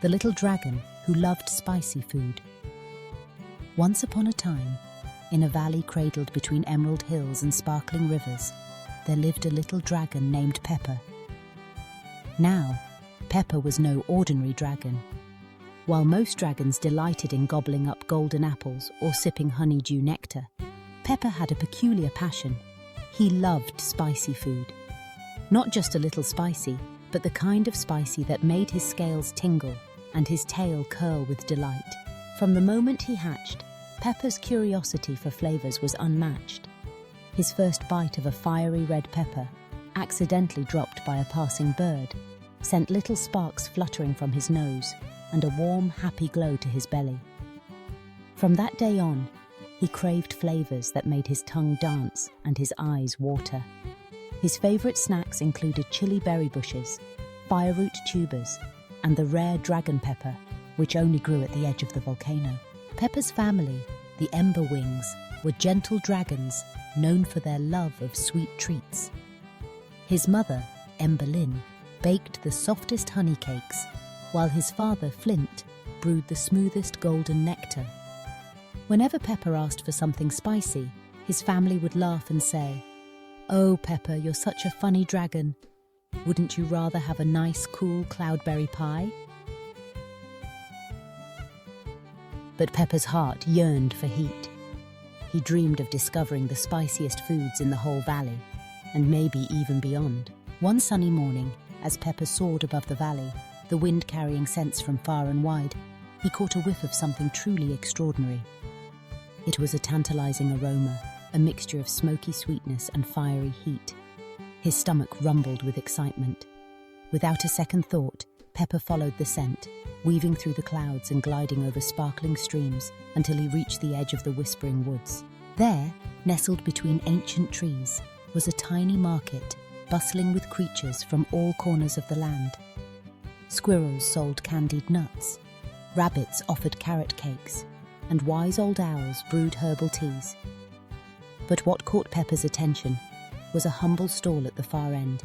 the little dragon who loved spicy food. Once upon a time, in a valley cradled between emerald hills and sparkling rivers, there lived a little dragon named Pepper. Now, Pepper was no ordinary dragon. While most dragons delighted in gobbling up golden apples or sipping honeydew nectar, Pepper had a peculiar passion. He loved spicy food. Not just a little spicy, but the kind of spicy that made his scales tingle and his tail curl with delight. From the moment he hatched, Pepper's curiosity for flavors was unmatched. His first bite of a fiery red pepper, accidentally dropped by a passing bird, sent little sparks fluttering from his nose and a warm, happy glow to his belly. From that day on, he craved flavors that made his tongue dance and his eyes water. His favorite snacks included chili berry bushes, fireroot tubers, and the rare dragon pepper, which only grew at the edge of the volcano. Pepper's family, the Ember Wings, were gentle dragons known for their love of sweet treats. His mother, Emberlyn, baked the softest honey cakes, while his father, Flint, brewed the smoothest golden nectar. Whenever Pepper asked for something spicy, his family would laugh and say, "Oh, Pepper, you're such a funny dragon. Wouldn't you rather have a nice, cool cloudberry pie?" But Pepper's heart yearned for heat. He dreamed of discovering the spiciest foods in the whole valley, and maybe even beyond. One sunny morning, as Pepper soared above the valley, the wind carrying scents from far and wide, he caught a whiff of something truly extraordinary. It was a tantalizing aroma, a mixture of smoky sweetness and fiery heat. His stomach rumbled with excitement. Without a second thought, Pepper followed the scent, weaving through the clouds and gliding over sparkling streams until he reached the edge of the whispering woods. There, nestled between ancient trees, was a tiny market, bustling with creatures from all corners of the land. Squirrels sold candied nuts, rabbits offered carrot cakes, and wise old owls brewed herbal teas. But what caught Pepper's attention was a humble stall at the far end,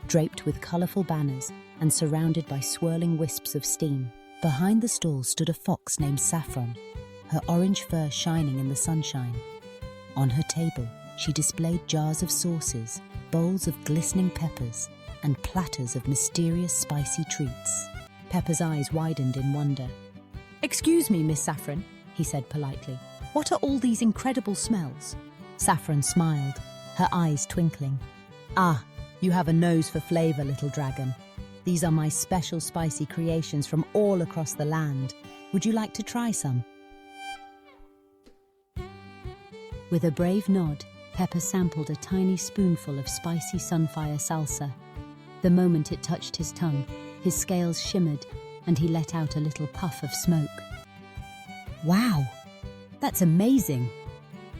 draped with colourful banners and surrounded by swirling wisps of steam. Behind the stall stood a fox named Saffron, her orange fur shining in the sunshine. On her table, she displayed jars of sauces, bowls of glistening peppers, and platters of mysterious spicy treats. Pepper's eyes widened in wonder. "Excuse me, Miss Saffron," he said politely. "What are all these incredible smells?" Saffron smiled, her eyes twinkling. "Ah, you have a nose for flavor, little dragon. These are my special spicy creations from all across the land. Would you like to try some?" With a brave nod, Pepper sampled a tiny spoonful of spicy sunfire salsa. The moment it touched his tongue, his scales shimmered and he let out a little puff of smoke. "Wow, that's amazing!"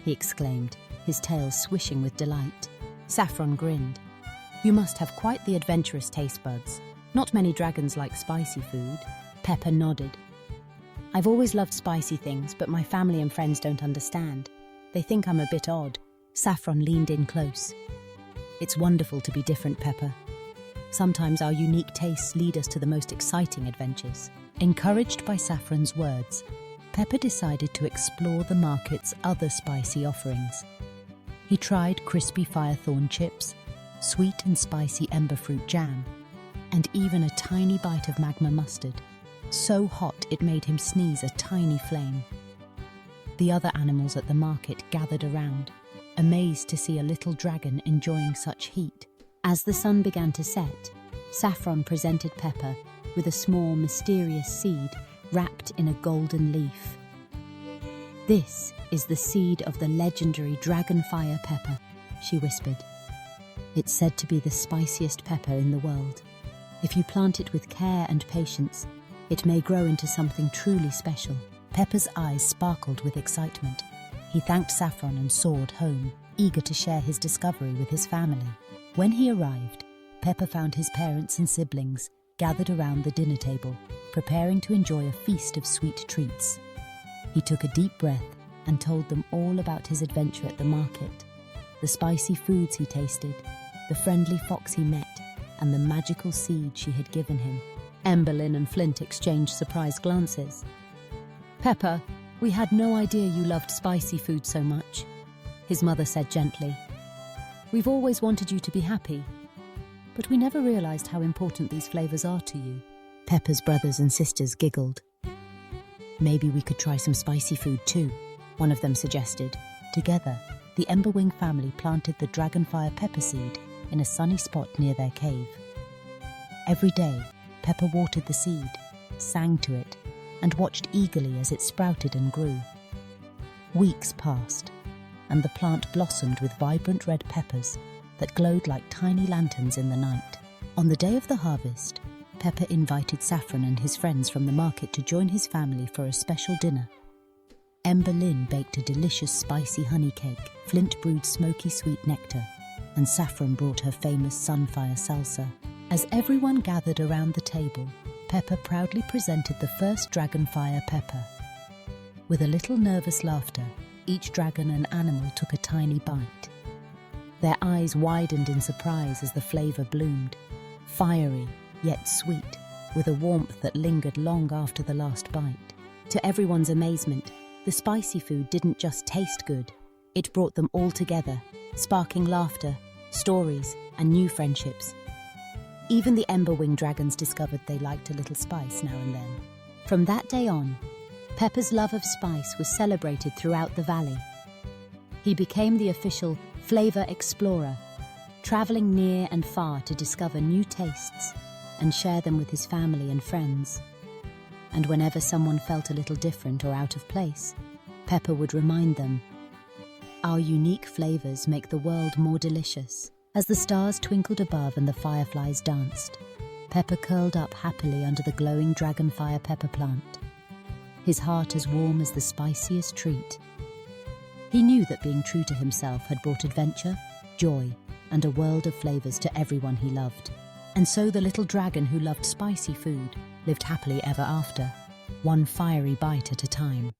he exclaimed, his tail swishing with delight. Saffron grinned. "You must have quite the adventurous taste buds. Not many dragons like spicy food." Pepper nodded. "I've always loved spicy things, but my family and friends don't understand. They think I'm a bit odd." Saffron leaned in close. "It's wonderful to be different, Pepper. Sometimes our unique tastes lead us to the most exciting adventures." Encouraged by Saffron's words, Pepper decided to explore the market's other spicy offerings. He tried crispy firethorn chips, sweet and spicy emberfruit jam, and even a tiny bite of magma mustard, so hot it made him sneeze a tiny flame. The other animals at the market gathered around, amazed to see a little dragon enjoying such heat. As the sun began to set, Saffron presented Pepper with a small, mysterious seed wrapped in a golden leaf. "This is the seed of the legendary dragonfire pepper," she whispered. "It's said to be the spiciest pepper in the world. If you plant it with care and patience, it may grow into something truly special." Pepper's eyes sparkled with excitement. He thanked Saffron and soared home, eager to share his discovery with his family. When he arrived, Pepper found his parents and siblings gathered around the dinner table, preparing to enjoy a feast of sweet treats. He took a deep breath and told them all about his adventure at the market, the spicy foods he tasted, the friendly fox he met, and the magical seed she had given him. Emberlyn and Flint exchanged surprised glances. "Pepper, we had no idea you loved spicy food so much," his mother said gently. "We've always wanted you to be happy, but we never realized how important these flavors are to you." Pepper's brothers and sisters giggled. "Maybe we could try some spicy food too," one of them suggested. Together, the Emberwing family planted the dragonfire pepper seed in a sunny spot near their cave. Every day, Pepper watered the seed, sang to it, and watched eagerly as it sprouted and grew. Weeks passed, and the plant blossomed with vibrant red peppers that glowed like tiny lanterns in the night. On the day of the harvest, Pepper invited Saffron and his friends from the market to join his family for a special dinner. Emberlyn baked a delicious spicy honey cake, Flint brewed smoky sweet nectar, and Saffron brought her famous sunfire salsa. As everyone gathered around the table, Pepper proudly presented the first dragonfire pepper. With a little nervous laughter, each dragon and animal took a tiny bite. Their eyes widened in surprise as the flavor bloomed, fiery yet sweet, with a warmth that lingered long after the last bite. To everyone's amazement, the spicy food didn't just taste good, it brought them all together, sparking laughter, stories, and new friendships. Even the Emberwing dragons discovered they liked a little spice now and then. From that day on, Pepper's love of spice was celebrated throughout the valley. He became the official flavor explorer, traveling near and far to discover new tastes and share them with his family and friends. And whenever someone felt a little different or out of place, Pepper would remind them, "Our unique flavors make the world more delicious." As the stars twinkled above and the fireflies danced, Pepper curled up happily under the glowing dragonfire pepper plant, his heart as warm as the spiciest treat. He knew that being true to himself had brought adventure, joy, and a world of flavors to everyone he loved. And so the little dragon who loved spicy food lived happily ever after, one fiery bite at a time.